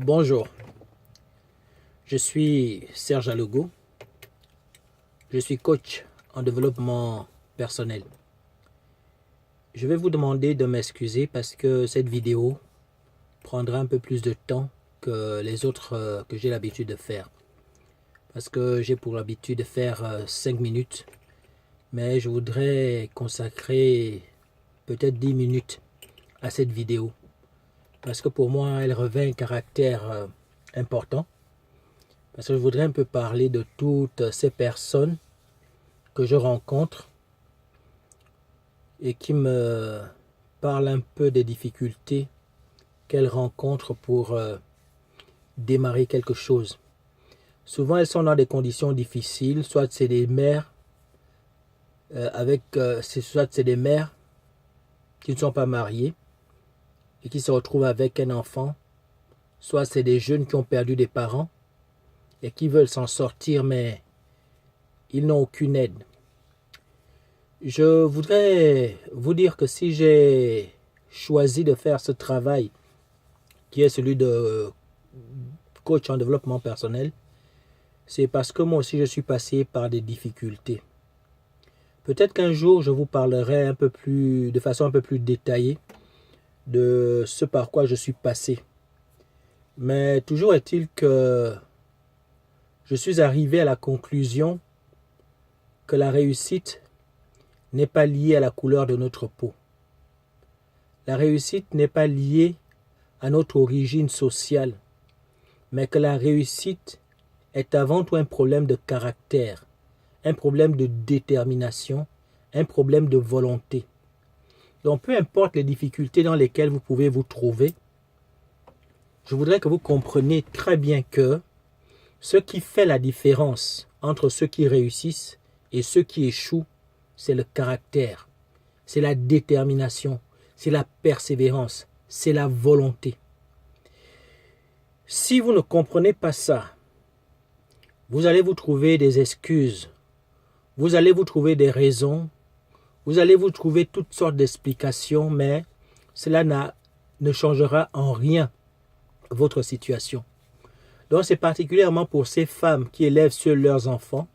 Bonjour, je suis Serge Alogo, je suis coach en développement personnel. Je vais vous demander de m'excuser parce que cette vidéo prendra un peu plus de temps que les autres que j'ai l'habitude de faire. Parce que j'ai pour l'habitude de faire 5 minutes, mais je voudrais consacrer peut-être 10 minutes à cette vidéo. Parce que pour moi, elle revêt un caractère important. Parce que je voudrais un peu parler de toutes ces personnes que je rencontre et qui me parlent un peu des difficultés qu'elles rencontrent pour démarrer quelque chose. Souvent, elles sont dans des conditions difficiles, soit c'est des mères soit c'est des mères qui ne sont pas mariées et qui se retrouvent avec un enfant, soit c'est des jeunes qui ont perdu des parents et qui veulent s'en sortir, mais ils n'ont aucune aide. Je voudrais vous dire que si j'ai choisi de faire ce travail, qui est celui de coach en développement personnel, c'est parce que moi aussi je suis passé par des difficultés. Peut-être qu'un jour je vous parlerai de façon un peu plus détaillée de ce par quoi je suis passé. Mais toujours est-il que je suis arrivé à la conclusion que la réussite n'est pas liée à la couleur de notre peau. La réussite n'est pas liée à notre origine sociale, mais que la réussite est avant tout un problème de caractère, un problème de détermination, un problème de volonté. Donc peu importe les difficultés dans lesquelles vous pouvez vous trouver, je voudrais que vous compreniez très bien que ce qui fait la différence entre ceux qui réussissent et ceux qui échouent, c'est le caractère, c'est la détermination, c'est la persévérance, c'est la volonté. Si vous ne comprenez pas ça, vous allez vous trouver des excuses, vous allez vous trouver des raisons, vous allez vous trouver toutes sortes d'explications, mais cela ne changera en rien votre situation. Donc c'est particulièrement pour ces femmes qui élèvent seules leurs enfants,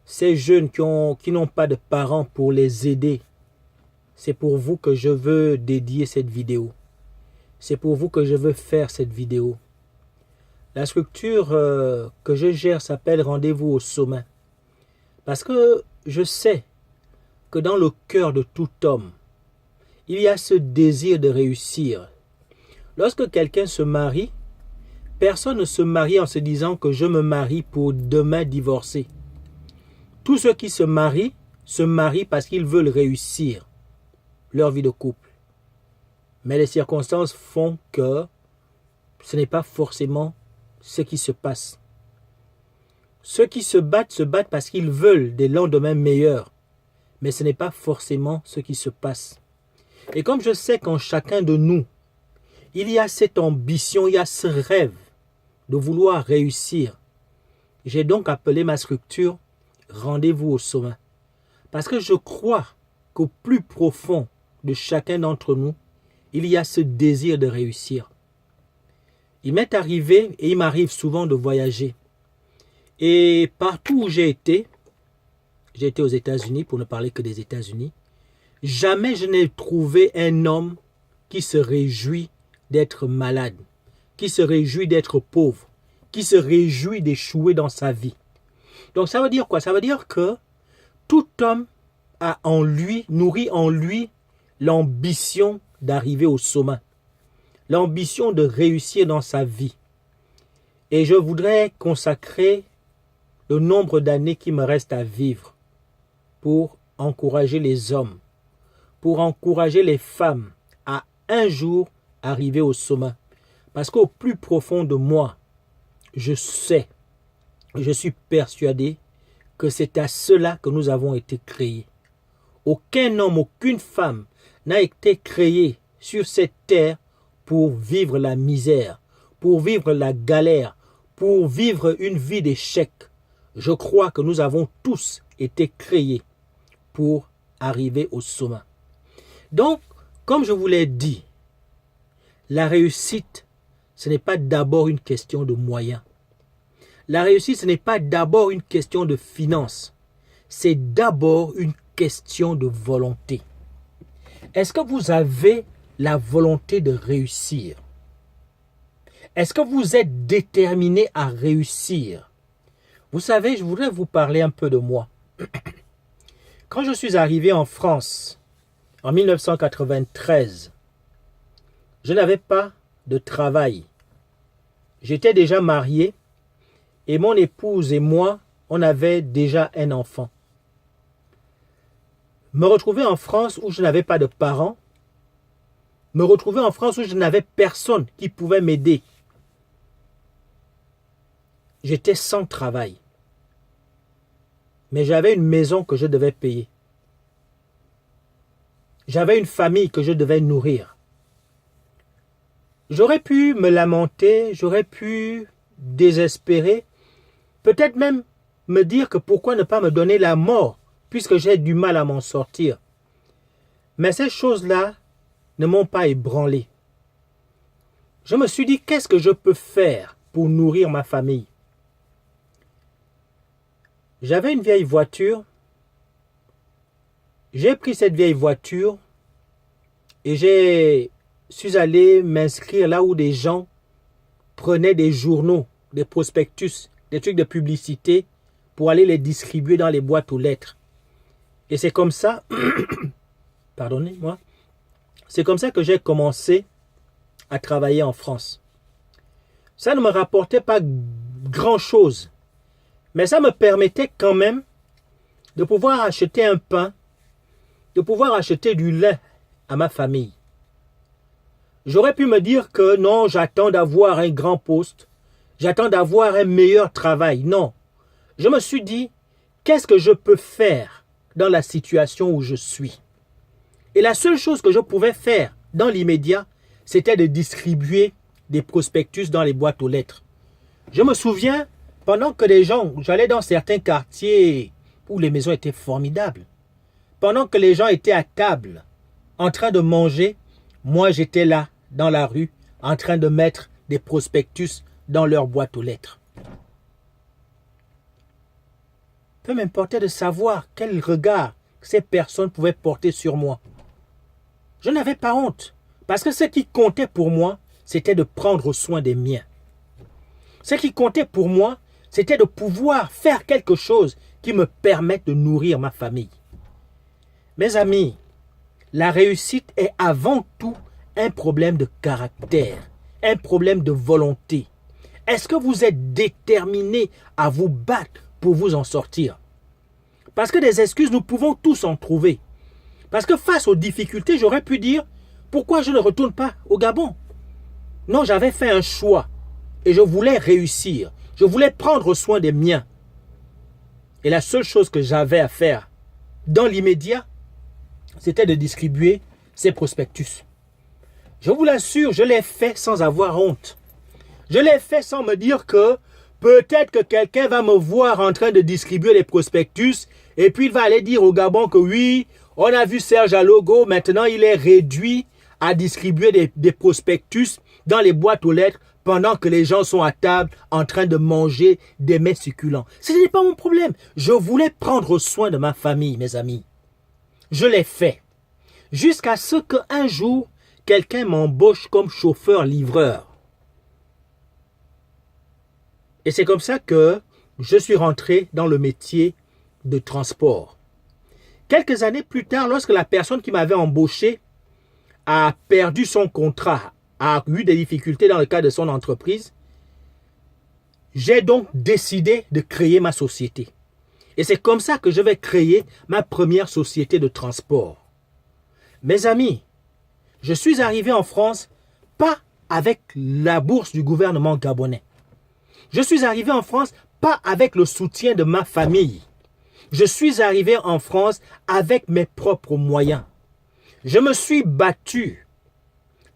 ces jeunes qui n'ont pas de parents pour les aider. C'est pour vous que je veux dédier cette vidéo. C'est pour vous que je veux faire cette vidéo. La structure que je gère s'appelle Rendez-vous au sommet. Parce que je sais que dans le cœur de tout homme, il y a ce désir de réussir. Lorsque quelqu'un se marie, personne ne se marie en se disant que je me marie pour demain divorcer. Tous ceux qui se marient parce qu'ils veulent réussir leur vie de couple. Mais les circonstances font que ce n'est pas forcément ce qui se passe. Ceux qui se battent parce qu'ils veulent des lendemains meilleurs. Mais ce n'est pas forcément ce qui se passe. Et comme je sais qu'en chacun de nous, il y a cette ambition, il y a ce rêve de vouloir réussir, j'ai donc appelé ma structure Rendez-vous au sommet. Parce que je crois qu'au plus profond de chacun d'entre nous, il y a ce désir de réussir. Il m'est arrivé, et il m'arrive souvent de voyager. Et partout où j'ai été aux États-Unis, pour ne parler que des États-Unis, jamais je n'ai trouvé un homme qui se réjouit d'être malade, qui se réjouit d'être pauvre, qui se réjouit d'échouer dans sa vie. Donc ça veut dire quoi? Ça veut dire que tout homme nourrit en lui l'ambition d'arriver au sommet, l'ambition de réussir dans sa vie. Et je voudrais consacrer le nombre d'années qui me reste à vivre pour encourager les hommes, pour encourager les femmes à un jour arriver au sommet. Parce qu'au plus profond de moi, je suis persuadé que c'est à cela que nous avons été créés. Aucun homme, aucune femme n'a été créé sur cette terre pour vivre la misère, pour vivre la galère, pour vivre une vie d'échec. Je crois que nous avons tous été créés pour arriver au sommet. Donc, comme je vous l'ai dit, la réussite, ce n'est pas d'abord une question de moyens. La réussite, ce n'est pas d'abord une question de finances. C'est d'abord une question de volonté. Est-ce que vous avez la volonté de réussir? Est-ce que vous êtes déterminé à réussir? Vous savez, je voudrais vous parler un peu de moi. Quand je suis arrivé en France, en 1993, je n'avais pas de travail. J'étais déjà marié et mon épouse et moi, on avait déjà un enfant. Me retrouver en France où je n'avais pas de parents, me retrouver en France où je n'avais personne qui pouvait m'aider. J'étais sans travail. Mais j'avais une maison que je devais payer. J'avais une famille que je devais nourrir. J'aurais pu me lamenter, j'aurais pu désespérer, peut-être même me dire que pourquoi ne pas me donner la mort, puisque j'ai du mal à m'en sortir. Mais ces choses-là ne m'ont pas ébranlé. Je me suis dit, qu'est-ce que je peux faire pour nourrir ma famille? J'avais une vieille voiture. J'ai pris cette vieille voiture et je suis allé m'inscrire là où des gens prenaient des journaux, des prospectus, des trucs de publicité pour aller les distribuer dans les boîtes aux lettres. Et c'est comme ça, pardonnez-moi, c'est comme ça que j'ai commencé à travailler en France. Ça ne me rapportait pas grand-chose, mais ça me permettait quand même de pouvoir acheter un pain, de pouvoir acheter du lait à ma famille. J'aurais pu me dire que non, j'attends d'avoir un grand poste, j'attends d'avoir un meilleur travail. Non, je me suis dit, qu'est-ce que je peux faire dans la situation où je suis? Et la seule chose que je pouvais faire dans l'immédiat, c'était de distribuer des prospectus dans les boîtes aux lettres. Je me souviens, pendant que les gens, j'allais dans certains quartiers où les maisons étaient formidables, pendant que les gens étaient à table, en train de manger, moi j'étais là, dans la rue, en train de mettre des prospectus dans leur boîte aux lettres. Peu m'importait de savoir quel regard ces personnes pouvaient porter sur moi. Je n'avais pas honte, parce que ce qui comptait pour moi, c'était de prendre soin des miens. Ce qui comptait pour moi, c'était de pouvoir faire quelque chose qui me permette de nourrir ma famille. Mes amis, la réussite est avant tout un problème de caractère, un problème de volonté. Est-ce que vous êtes déterminé à vous battre pour vous en sortir? Parce que des excuses, nous pouvons tous en trouver. Parce que face aux difficultés, j'aurais pu dire, pourquoi je ne retourne pas au Gabon? Non, j'avais fait un choix et je voulais réussir. Je voulais prendre soin des miens. Et la seule chose que j'avais à faire dans l'immédiat, c'était de distribuer ces prospectus. Je vous l'assure, je l'ai fait sans avoir honte. Je l'ai fait sans me dire que peut-être que quelqu'un va me voir en train de distribuer les prospectus et puis il va aller dire au Gabon que oui, on a vu Serge Alogo, maintenant il est réduit à distribuer des prospectus dans les boîtes aux lettres pendant que les gens sont à table en train de manger des mets succulents. Ce n'est pas mon problème. Je voulais prendre soin de ma famille, mes amis. Je l'ai fait. Jusqu'à ce qu'un jour, quelqu'un m'embauche comme chauffeur-livreur. Et c'est comme ça que je suis rentré dans le métier de transport. Quelques années plus tard, lorsque la personne qui m'avait embauché a perdu son contrat, a eu des difficultés dans le cadre de son entreprise, j'ai donc décidé de créer ma société. Et c'est comme ça que je vais créer ma première société de transport. Mes amis, je suis arrivé en France pas avec la bourse du gouvernement gabonais. Je suis arrivé en France pas avec le soutien de ma famille. Je suis arrivé en France avec mes propres moyens. Je me suis battu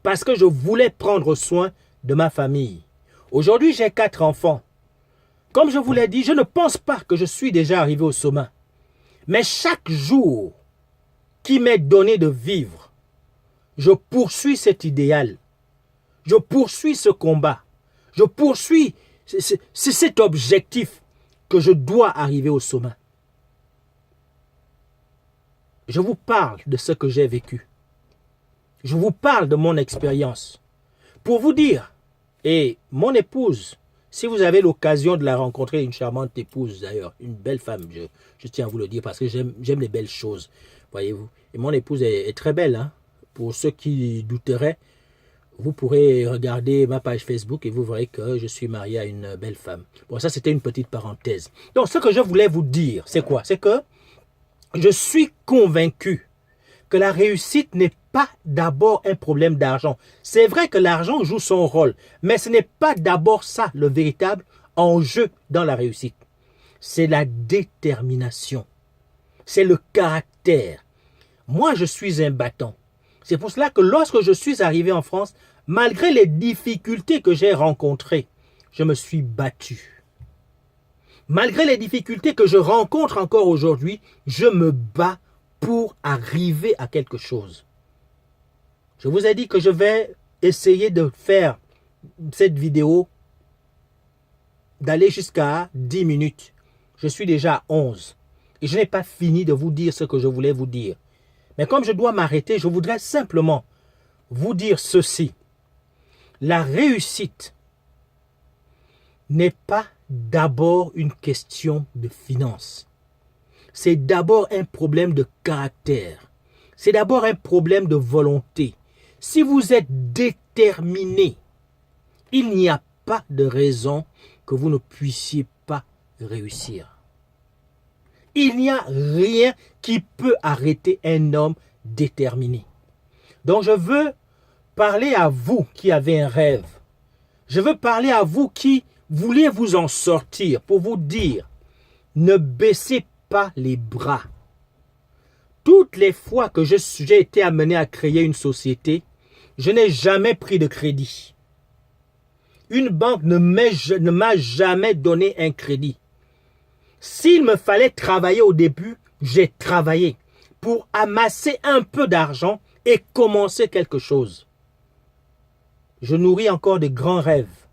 parce que je voulais prendre soin de ma famille. Aujourd'hui, j'ai 4 enfants. Comme je vous l'ai dit, je ne pense pas que je suis déjà arrivé au sommet. Mais chaque jour qui m'est donné de vivre, je poursuis cet idéal. Je poursuis ce combat. Je poursuis, c'est cet objectif que je dois arriver au sommet. Je vous parle de ce que j'ai vécu. Je vous parle de mon expérience. Pour vous dire, et mon épouse, si vous avez l'occasion de la rencontrer, une charmante épouse d'ailleurs, une belle femme, je tiens à vous le dire parce que j'aime les belles choses, voyez-vous. Et mon épouse est très belle, hein. Pour ceux qui douteraient, vous pourrez regarder ma page Facebook et vous verrez que je suis marié à une belle femme. Bon, ça c'était une petite parenthèse. Donc ce que je voulais vous dire, c'est quoi? C'est que je suis convaincu que la réussite n'est pas d'abord un problème d'argent. C'est vrai que l'argent joue son rôle, mais ce n'est pas d'abord ça le véritable enjeu dans la réussite. C'est la détermination. C'est le caractère. Moi, je suis un battant. C'est pour cela que lorsque je suis arrivé en France, malgré les difficultés que j'ai rencontrées, je me suis battu. Malgré les difficultés que je rencontre encore aujourd'hui, je me bats pour arriver à quelque chose. Je vous ai dit que je vais essayer de faire cette vidéo, d'aller jusqu'à 10 minutes. Je suis déjà à 11 et je n'ai pas fini de vous dire ce que je voulais vous dire. Mais comme je dois m'arrêter, je voudrais simplement vous dire ceci. La réussite n'est pas d'abord une question de finances. C'est d'abord un problème de caractère. C'est d'abord un problème de volonté. Si vous êtes déterminé, il n'y a pas de raison que vous ne puissiez pas réussir. Il n'y a rien qui peut arrêter un homme déterminé. Donc je veux parler à vous qui avez un rêve. Je veux parler à vous qui voulez vous en sortir pour vous dire, ne baissez pas les bras. Toutes les fois que j'ai été amené à créer une société, je n'ai jamais pris de crédit. Une banque ne m'a jamais donné un crédit. S'il me fallait travailler au début, j'ai travaillé pour amasser un peu d'argent et commencer quelque chose. Je nourris encore de grands rêves.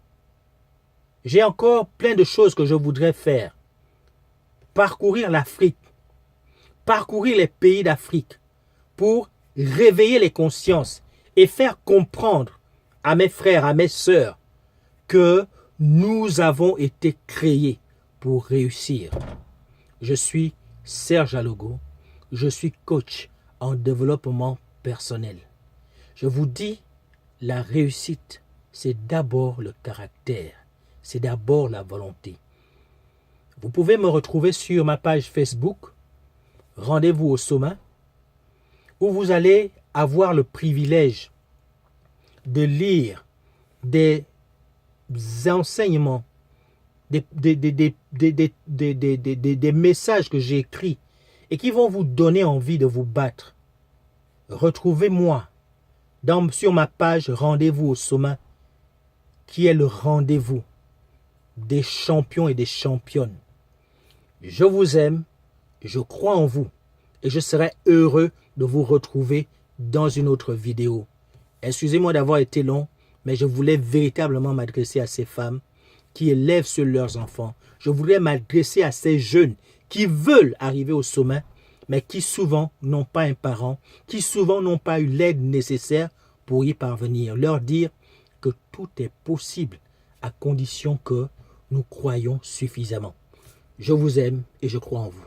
J'ai encore plein de choses que je voudrais faire. Parcourir l'Afrique, parcourir les pays d'Afrique pour réveiller les consciences et faire comprendre à mes frères, à mes sœurs que nous avons été créés pour réussir. Je suis Serge Alogo, je suis coach en développement personnel. Je vous dis, la réussite, c'est d'abord le caractère, c'est d'abord la volonté. Vous pouvez me retrouver sur ma page Facebook, Rendez-vous au sommet, où vous allez avoir le privilège de lire des enseignements, des messages que j'ai écrits et qui vont vous donner envie de vous battre. Retrouvez-moi sur ma page Rendez-vous au sommet, qui est le rendez-vous des champions et des championnes. Je vous aime, je crois en vous et je serai heureux de vous retrouver dans une autre vidéo. Excusez-moi d'avoir été long, mais je voulais véritablement m'adresser à ces femmes qui élèvent seuls leurs enfants. Je voulais m'adresser à ces jeunes qui veulent arriver au sommet, mais qui souvent n'ont pas un parent, qui souvent n'ont pas eu l'aide nécessaire pour y parvenir. Leur dire que tout est possible à condition que nous croyons suffisamment. Je vous aime et je crois en vous.